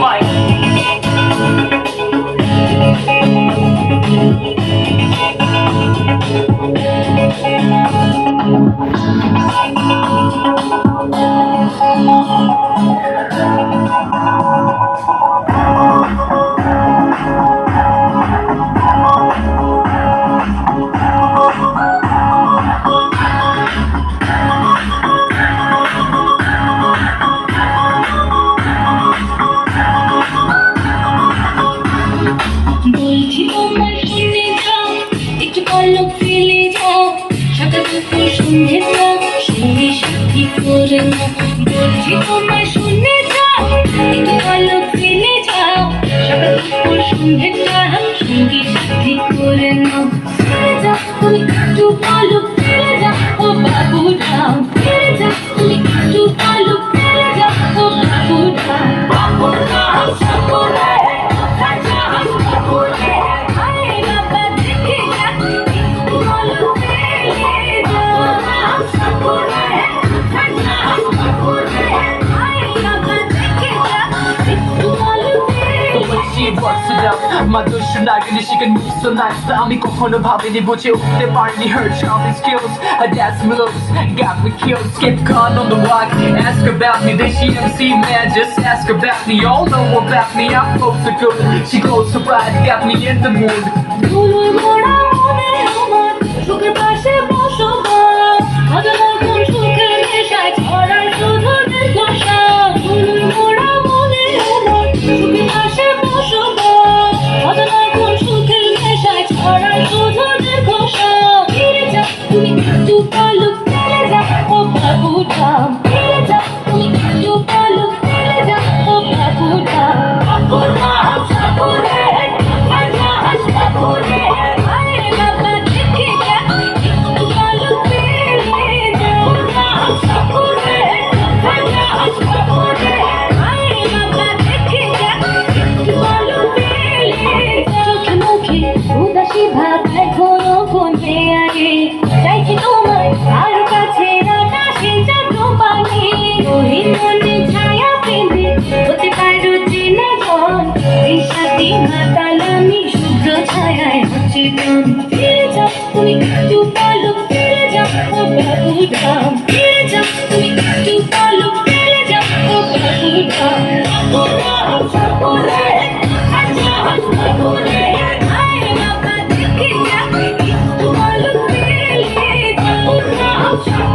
mic. বলছি তোমার শুনে যাও, একটু পলক ফেলে যাও, সকাল দুপুর সন্ধ্যেটা সঙ্গে সাথী করে নাও। বলছি তোমার শুনে যাও, একটু পলক ফেলে যাও, সকাল দুপুর সন্ধ্যেটা সঙ্গে সাথী করে নাও। ফিরে যাও তুমি একটু পলক ফেলে যাও, ও বাবু রাম। ফিরে যাও তুমি একটু পলক ফেলে যাও, ও বাবু রাম। বাবু রাম সাগরে she works it out. My দুষ্টু নাগিনী, she can move so nice. আমি কখনো ভাবিনি বুঝে উঠতে পারিনি her charming skills. Her dance moves got me killed. Skip caught on the walk. Ask about me, then she MC man. Just ask about me. All know about me. I'm close to good. She goes so bright, got me in the mood. ধুলোয় মোড়া মনে আমার সুখের পাশে বসবাস, হাজার রকম সুখের নেশায় ছড়ায় শুধু নির্ঘোষা। ধুলোয় মোড়া মনে আমার সুখের পাশে বসবাস, হাজার রকম সুখের নেশায় ছড়ায় শুধু নির্ঘোষা। ফিরে যাও তুমি একটু পলক ফেলে যাও, ও বাবু রাম। ফিরে যাও তুমি একটু পলক ফেলে যাও, ও বাবু রাম। বাবু রাম সাগরে উদাসী ভাব এখনো কোনে আগে, চাইছি তোমায় আরো কাছে আকাশে জাগো পানি। ওই মনে ছায়া পেঁধে হতে পারো চেনা জন, এই সাথী মাতাল আমি শুভ্র ছায়ায় অচেতন। ফিরে যাও তুমি একটু পলক ফেলে যাও, ও বাবু রাম। ফিরে যাও তুমি একটু পলক ফেলে যাও, ও বাবু রাম। বাবু রাম সাগরে সাগরে I'm